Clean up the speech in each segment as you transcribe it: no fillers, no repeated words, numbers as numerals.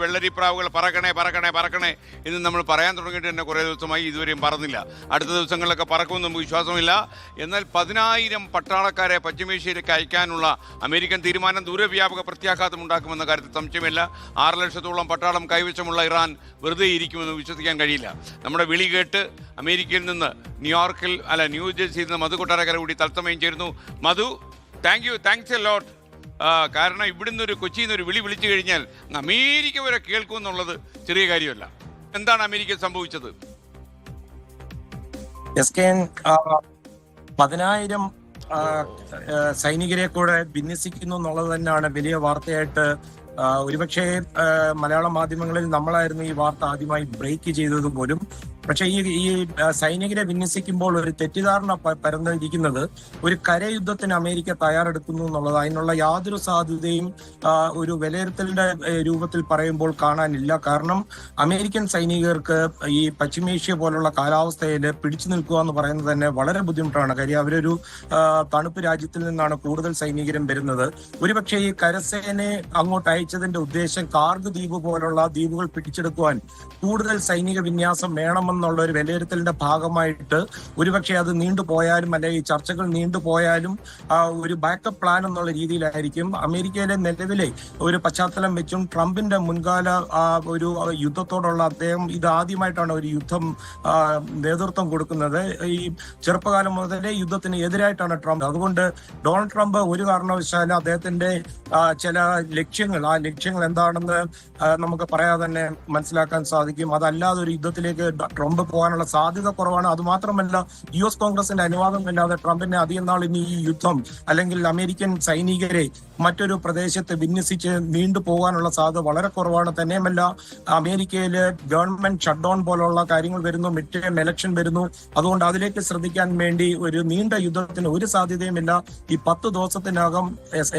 വെള്ളരിപ്രാവുകൾ പറക്കണേ പറക്കണേ പറക്കണേ എന്ന് നമ്മൾ പറയാൻ തുടങ്ങിയിട്ട് തന്നെ കുറേ ദിവസമായി ഇതുവരെയും പറന്നില്ല. അടുത്ത ദിവസങ്ങളിലൊക്കെ പറക്കുമെന്ന് നമുക്ക് വിശ്വാസമില്ല. എന്നാൽ 10,000 പട്ടാളക്കാരെ പശ്ചിമേഷ്യയിലേക്ക് അയക്കാനുള്ള അമേരിക്കൻ തീരുമാനം ദൂരവ്യാപക പ്രത്യാഘാതം ഉണ്ടാക്കുമെന്ന കാര്യത്തിൽ സംശയമില്ല. 6 ലക്ഷത്തോളം പട്ടാളം കൈവശമുള്ള ഇറാൻ വെറുതെ ഇരിക്കുമെന്ന് വിശ്വസിക്കാൻ കഴിയില്ല. നമ്മുടെ വിളി കേട്ട് അമേരിക്കയിൽ നിന്ന് ന്യൂജേഴ്സിയിൽ നിന്ന് മധു കൊട്ടാരക്കര കൂടി തത്സമയം ചേരുന്നു. മധു, താങ്ക്സ് എ ലോട്ട്. കാരണം ഇവിടുന്ന് കൊച്ചിയിൽ നിന്ന് ഒരു വിളിച്ചു കഴിഞ്ഞാൽ അമേരിക്ക വരെ കേൾക്കുമെന്നുള്ളത് ചെറിയ കാര്യമല്ല. എന്താണ് അമേരിക്ക സംഭവിച്ചത്? 10,000 സൈനികരെ കൂടെ വിന്യസിക്കുന്നു എന്നുള്ളത് തന്നെയാണ് വലിയ വാർത്തയായിട്ട്. ഒരുപക്ഷെ മലയാള മാധ്യമങ്ങളിൽ നമ്മളായിരുന്നു ഈ വാർത്ത ആദ്യമായി ബ്രേക്ക് ചെയ്തത് പോലും. പക്ഷെ ഈ സൈനികരെ വിന്യസിക്കുമ്പോൾ ഒരു തെറ്റിദ്ധാരണ പരന്നിരിക്കുന്നത് ഒരു കരയുദ്ധത്തിന് അമേരിക്ക തയ്യാറെടുക്കുന്നു എന്നുള്ളത്. അതിനുള്ള യാതൊരു സാധ്യതയും ഒരു വിലയിരുത്തലിന്റെ രൂപത്തിൽ പറയുമ്പോൾ കാണാനില്ല. കാരണം അമേരിക്കൻ സൈനികർക്ക് ഈ പശ്ചിമേഷ്യ പോലുള്ള കാലാവസ്ഥയിൽ പിടിച്ചു നിൽക്കുക എന്ന് പറയുന്നത് തന്നെ വളരെ ബുദ്ധിമുട്ടാണ്. കാര്യം അവരൊരു തണുപ്പ് രാജ്യത്തിൽ നിന്നാണ് കൂടുതൽ സൈനികരും വരുന്നത്. ഒരുപക്ഷെ ഈ കരസേനയെ അങ്ങോട്ട് അയച്ചതിന്റെ ഉദ്ദേശം കാർഗ് ദ്വീപ് പോലുള്ള ദ്വീപുകൾ പിടിച്ചെടുക്കുവാൻ കൂടുതൽ സൈനിക വിന്യാസം വേണമെന്നുള്ള ഒരു വിലയിരുത്തലിന്റെ ഭാഗമായിട്ട് ഒരുപക്ഷെ അത് നീണ്ടുപോയാലും അല്ലെങ്കിൽ ഈ ചർച്ചകൾ നീണ്ടുപോയാലും ഒരു ബാക്കപ്പ് പ്ലാൻ എന്നുള്ള രീതിയിലായിരിക്കും. അമേരിക്കയിലെ നിലവിലെ ഒരു പശ്ചാത്തലം വെച്ചും ട്രംപിന്റെ മുൻകാല ഒരു യുദ്ധത്തോടുള്ള അദ്ദേഹം ഇത് ആദ്യമായിട്ടാണ് ഒരു യുദ്ധം നേതൃത്വം കൊടുക്കുന്നത്. ഈ ചെറുപ്പകാലം മുതലേ യുദ്ധത്തിന് എതിരായിട്ടാണ് ട്രംപ്. അതുകൊണ്ട് ഡൊണാൾഡ് ട്രംപ് ഒരു കാരണവശാലും അദ്ദേഹത്തിന്റെ ചില ലക്ഷ്യങ്ങൾ എന്താണെന്ന് നമുക്ക് പറയാതെ തന്നെ മനസ്സിലാക്കാൻ സാധിക്കും. അതല്ലാതെ ഒരു യുദ്ധത്തിലേക്ക് ട്രംപ് പോകാനുള്ള സാധ്യത കുറവാണ്. അതുമാത്രമല്ല, US കോൺഗ്രസിന്റെ അനുവാദമില്ലാതെ ട്രംപിനെ അധികം നാൾ ഇനി ഈ യുദ്ധം അല്ലെങ്കിൽ അമേരിക്കൻ സൈനികരെ മറ്റൊരു പ്രദേശത്ത് വിന്യസിച്ച് നീണ്ടുപോകാനുള്ള സാധ്യത വളരെ കുറവാണ്. തന്നെയുമല്ല, അമേരിക്കയില് ഗവൺമെന്റ് ഷട്ട് ഡൗൺ പോലുള്ള കാര്യങ്ങൾ വരുന്നു, മിഡ് ടേം ഇലക്ഷൻ വരുന്നു. അതുകൊണ്ട് അതിലേക്ക് ശ്രദ്ധിക്കാൻ വേണ്ടി ഒരു നീണ്ട യുദ്ധത്തിന് ഒരു സാധ്യതയുമില്ല. ഈ 10 ദിവസത്തിനകം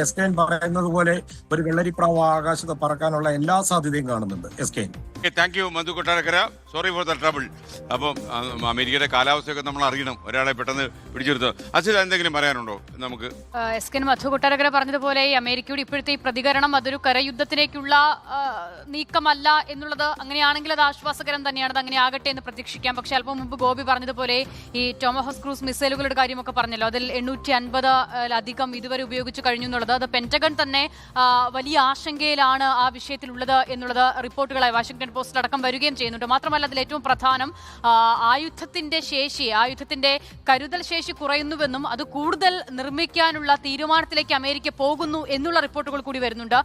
എസ്കേൻ പറയുന്നത് പോലെ ഒരു വെള്ളരിപ്രാവ് ആകാശത്ത് പറക്കാനുള്ള എല്ലാ സാധ്യതയും കാണുന്നുണ്ട്. എസ്കേൻ, thank you Madhu Kottarakkara. Sorry for the trouble. അപ്പം അമേരിക്കയുടെ കാലാവസ്ഥയൊക്കെ നമ്മൾ അറിയണം. ഒരാളെ പെട്ടെന്ന് പിടിച്ചെടുത്ത്. അസിൽ, എന്തെങ്കിലും പറയാനുണ്ടോ നമുക്ക്? എസ്കേൻ മധു കൊട്ടാരക്കര പറഞ്ഞതുപോലെ അമേരിക്കയുടെ ഇപ്പോഴത്തെ ഈ പ്രതികരണം അതൊരു കരയുദ്ധത്തിലേക്കുള്ള നീക്കമല്ല എന്നുള്ളത് അങ്ങനെയാണെങ്കിൽ അത് ആശ്വാസകരം തന്നെയാണ്. അത് അങ്ങനെ ആകട്ടെ എന്ന് പ്രതീക്ഷിക്കാം. പക്ഷെ അല്പം മുമ്പ് ഗോപി പറഞ്ഞതുപോലെ ഈ ടോമഹോസ് ക്രൂസ് മിസൈലുകളുടെ കാര്യമൊക്കെ പറഞ്ഞല്ലോ, അതിൽ 850 ഇതുവരെ ഉപയോഗിച്ചു കഴിഞ്ഞു എന്നുള്ളത്. അത് പെന്റഗൺ തന്നെ വലിയ ആശങ്കയിലാണ് ആ വിഷയത്തിലുള്ളത് എന്നുള്ളത് റിപ്പോർട്ടുകളായി വാഷിംഗ്ടൺ പോസ്റ്റിൽ അടക്കം വരികയും ചെയ്യുന്നുണ്ട്. മാത്രമല്ല, അതിൽ ഏറ്റവും പ്രധാനം ആയുധത്തിന്റെ കരുതൽ ശേഷി കുറയുന്നുവെന്നും അത് കൂടുതൽ നിർമ്മിക്കാനുള്ള തീരുമാനത്തിലേക്ക് അമേരിക്ക പോകുന്നു എന്നുള്ള റിപ്പോർട്ടുകൾ കൂടി വരുന്നുണ്ട്.